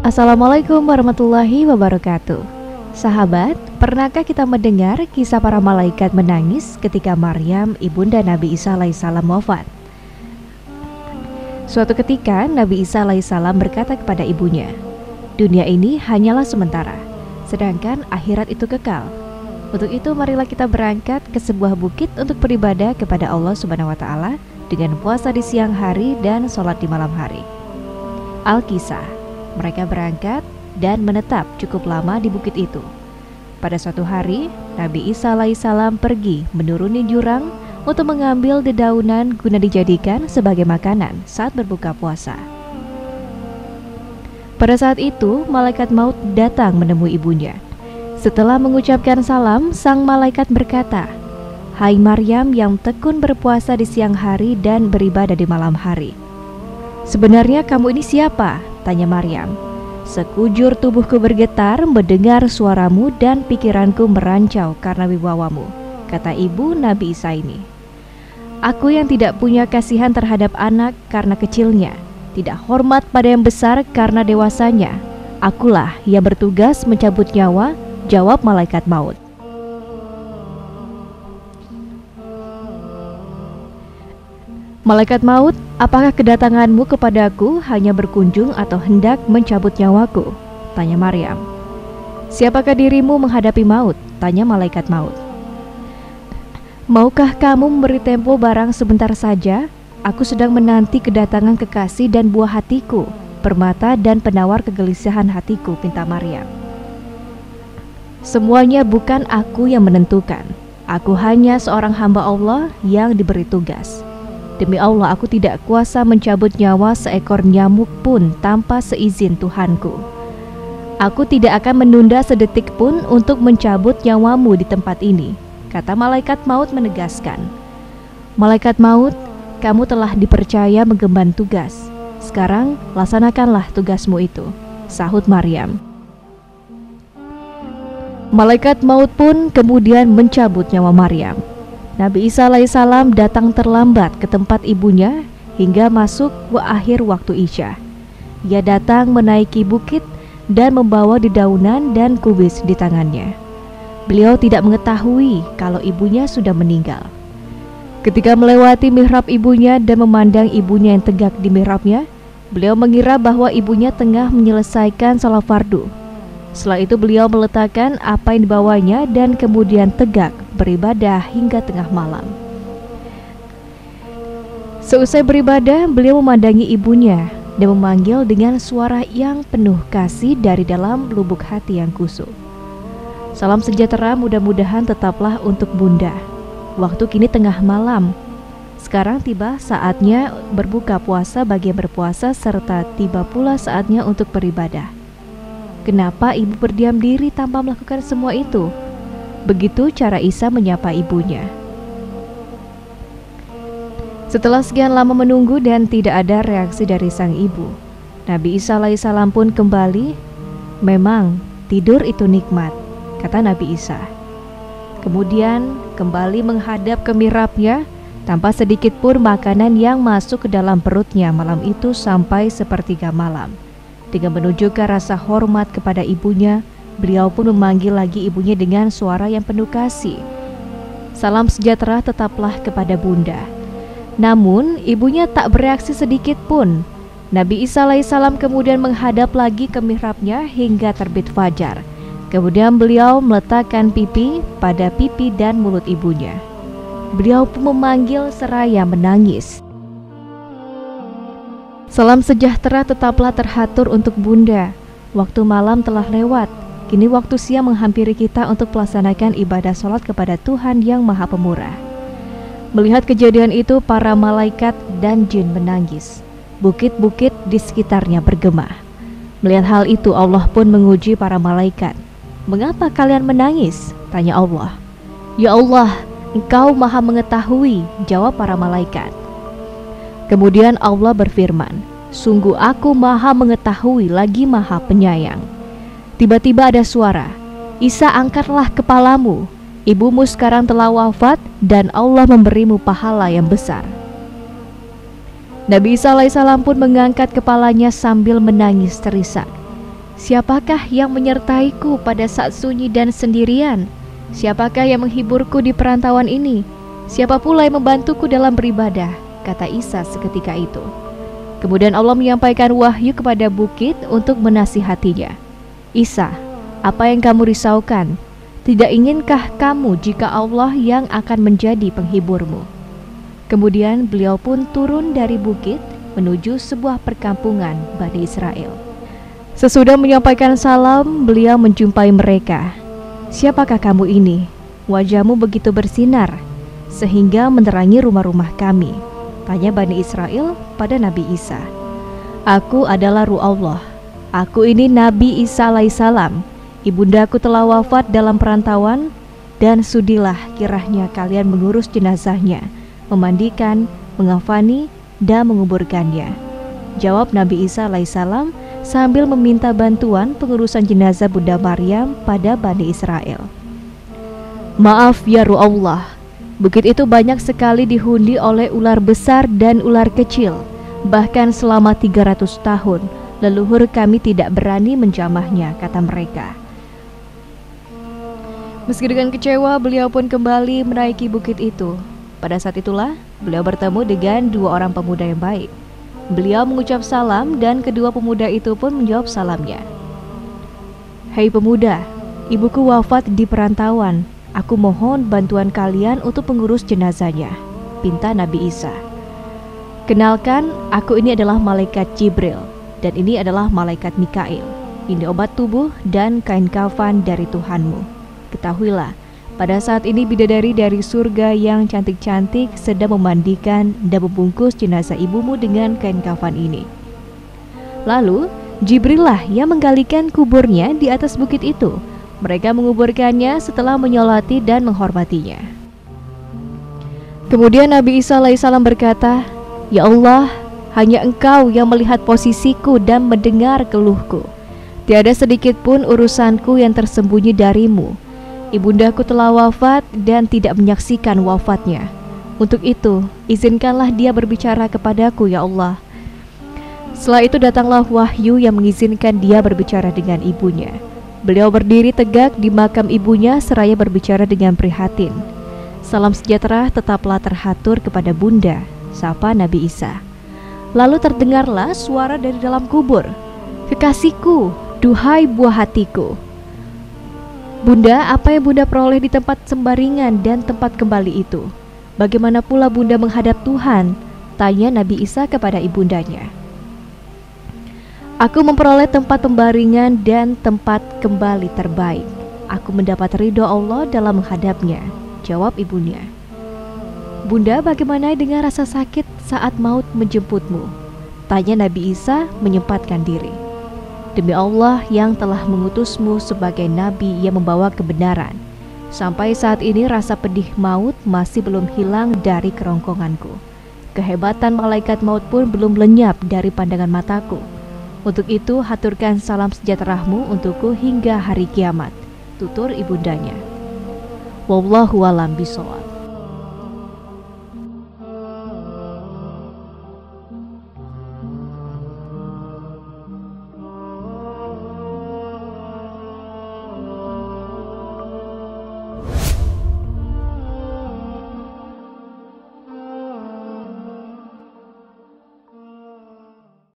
Assalamualaikum warahmatullahi wabarakatuh. Sahabat, pernahkah kita mendengar kisah para malaikat menangis ketika Maryam, ibunda Nabi Isa alaihissalam wafat? Suatu ketika Nabi Isa alaihissalam berkata kepada ibunya, "Dunia ini hanyalah sementara, sedangkan akhirat itu kekal. Untuk itu marilah kita berangkat ke sebuah bukit untuk beribadah kepada Allah Subhanahu wa taala dengan puasa di siang hari dan sholat di malam hari." Al-Kisah. Mereka berangkat dan menetap cukup lama di bukit itu. Pada suatu hari, Nabi Isa alaihissalam pergi menuruni jurang untuk mengambil dedaunan guna dijadikan sebagai makanan saat berbuka puasa. Pada saat itu, malaikat maut datang menemui ibunya. Setelah mengucapkan salam, sang malaikat berkata, "Hai Maryam yang tekun berpuasa di siang hari dan beribadah di malam hari. Sebenarnya kamu ini siapa?" tanya Maryam. "Sekujur tubuhku bergetar mendengar suaramu dan pikiranku merancau karena wibawamu," kata ibu Nabi Isa ini. "Aku yang tidak punya kasihan terhadap anak karena kecilnya, tidak hormat pada yang besar karena dewasanya. Akulah yang bertugas mencabut nyawa," jawab malaikat maut. "Malaikat maut, apakah kedatanganmu kepadaku hanya berkunjung atau hendak mencabut nyawaku?" tanya Maryam. "Siapakah dirimu menghadapi maut?" tanya malaikat maut. "Maukah kamu memberi tempo barang sebentar saja? Aku sedang menanti kedatangan kekasih dan buah hatiku, permata dan penawar kegelisahan hatiku," pinta Maryam. "Semuanya bukan aku yang menentukan. Aku hanya seorang hamba Allah yang diberi tugas. Demi Allah, aku tidak kuasa mencabut nyawa seekor nyamuk pun tanpa seizin Tuhanku. Aku tidak akan menunda sedetik pun untuk mencabut nyawamu di tempat ini," kata malaikat maut menegaskan. "Malaikat maut, kamu telah dipercaya mengemban tugas. Sekarang laksanakanlah tugasmu itu," sahut Maryam. Malaikat maut pun kemudian mencabut nyawa Maryam. Nabi Isa alaihissalam datang terlambat ke tempat ibunya hingga masuk akhir waktu Isya. Ia datang menaiki bukit dan membawa dedaunan dan kubis di tangannya. Beliau tidak mengetahui kalau ibunya sudah meninggal. Ketika melewati mihrab ibunya dan memandang ibunya yang tegak di mihrabnya, beliau mengira bahwa ibunya tengah menyelesaikan salat fardu. Setelah itu beliau meletakkan apa yang dibawanya dan kemudian tegak beribadah hingga tengah malam. Seusai beribadah, beliau memandangi ibunya dan memanggil dengan suara yang penuh kasih dari dalam lubuk hati yang kusuk. "Salam sejahtera, mudah-mudahan tetaplah untuk Bunda. Waktu kini tengah malam. Sekarang tiba saatnya berbuka puasa bagi yang berpuasa serta tiba pula saatnya untuk beribadah. Kenapa ibu berdiam diri tanpa melakukan semua itu?" Begitu cara Isa menyapa ibunya. Setelah sekian lama menunggu dan tidak ada reaksi dari sang ibu, Nabi Isa alaihissalam pun kembali. "Memang tidur itu nikmat," kata Nabi Isa. Kemudian kembali menghadap ke mihrabnya tanpa sedikit pun makanan yang masuk ke dalam perutnya malam itu sampai sepertiga malam. Dengan menunjukkan rasa hormat kepada ibunya, beliau pun memanggil lagi ibunya dengan suara yang penuh kasih. "Salam sejahtera tetaplah kepada Bunda." Namun ibunya tak bereaksi sedikit pun. Nabi Isa alaihissalam kemudian menghadap lagi ke mihrabnya hingga terbit fajar. Kemudian beliau meletakkan pipi pada pipi dan mulut ibunya. Beliau pun memanggil seraya menangis. "Salam sejahtera tetaplah terhatur untuk Bunda. Waktu malam telah lewat. Kini waktu siang menghampiri kita untuk melaksanakan ibadah sholat kepada Tuhan yang Maha Pemurah." Melihat kejadian itu, para malaikat dan jin menangis. Bukit-bukit di sekitarnya bergema. Melihat hal itu, Allah pun menguji para malaikat. "Mengapa kalian menangis?" tanya Allah. "Ya Allah, Engkau Maha mengetahui," jawab para malaikat. Kemudian Allah berfirman, "Sungguh aku Maha mengetahui lagi Maha penyayang." Tiba-tiba ada suara, "Isa, angkatlah kepalamu. Ibumu sekarang telah wafat dan Allah memberimu pahala yang besar." Nabi Isa alaihissalam pun mengangkat kepalanya sambil menangis terisak. Siapakah yang menyertaiku pada saat sunyi dan sendirian? Siapakah yang menghiburku di perantauan ini? Siapa pula yang membantuku dalam beribadah? Kata Isa seketika itu. Kemudian Allah menyampaikan wahyu kepada bukit untuk menasihatinya. Isa, apa yang kamu risaukan? Tidak inginkah kamu jika Allah yang akan menjadi penghiburmu? Kemudian beliau pun turun dari bukit menuju sebuah perkampungan Bani Israel. Sesudah menyampaikan salam, beliau menjumpai mereka. Siapakah kamu ini? Wajahmu begitu bersinar, sehingga menerangi rumah-rumah kami. Tanya Bani Israel pada Nabi Isa. Aku adalah Ruh Allah. Aku ini Nabi Isa alaihissalam. Ibundaku telah wafat dalam perantauan, dan sudilah kiranya kalian mengurus jenazahnya, memandikan, mengafani, dan menguburkannya. Jawab Nabi Isa alaihissalam sambil meminta bantuan pengurusan jenazah Bunda Maryam pada Bani Israel. Maaf ya Ruh Allah, bukit itu banyak sekali dihuni oleh ular besar dan ular kecil. Bahkan selama 300 tahun leluhur kami tidak berani menjamahnya, kata mereka. Meski dengan kecewa, beliau pun kembali menaiki bukit itu. Pada saat itulah beliau bertemu dengan dua orang pemuda yang baik. Beliau mengucap salam dan kedua pemuda itu pun menjawab salamnya. Hei pemuda, ibuku wafat di perantauan. Aku mohon bantuan kalian untuk mengurus jenazahnya, pinta Nabi Isa. Kenalkan, aku ini adalah malaikat Jibril, dan ini adalah malaikat Mikail. Ini obat tubuh dan kain kafan dari Tuhanmu. Ketahuilah, pada saat ini bidadari dari surga yang cantik-cantik sedang memandikan dan membungkus jenazah ibumu dengan kain kafan ini. Lalu, Jibril lah yang menggalikan kuburnya di atas bukit itu. Mereka menguburkannya setelah menyolati dan menghormatinya. Kemudian Nabi Isa alaihissalam berkata, Ya Allah, hanya Engkau yang melihat posisiku dan mendengar keluhku. Tiada sedikit pun urusanku yang tersembunyi darimu. Ibundaku telah wafat dan tidak menyaksikan wafatnya. Untuk itu, izinkanlah dia berbicara kepadaku, ya Allah. Setelah itu datanglah wahyu yang mengizinkan dia berbicara dengan ibunya. Beliau berdiri tegak di makam ibunya seraya berbicara dengan prihatin. Salam sejahtera tetaplah terhatur kepada bunda, sapa Nabi Isa. Lalu terdengarlah suara dari dalam kubur. Kekasihku, duhai buah hatiku. Bunda, apa yang bunda peroleh di tempat sembaringan dan tempat kembali itu? Bagaimana pula bunda menghadap Tuhan? Tanya Nabi Isa kepada ibundanya. Aku memperoleh tempat pembaringan dan tempat kembali terbaik. Aku mendapat ridho Allah dalam menghadapnya, jawab ibunya. Bunda, bagaimana dengan rasa sakit saat maut menjemputmu? Tanya Nabi Isa menyempatkan diri. Demi Allah yang telah mengutusmu sebagai nabi yang membawa kebenaran, sampai saat ini rasa pedih maut masih belum hilang dari kerongkonganku. Kehebatan malaikat maut pun belum lenyap dari pandangan mataku. Untuk itu haturkan salam sejahteramu untukku hingga hari kiamat, tutur ibundanya. Wallahu a'lam bishawab.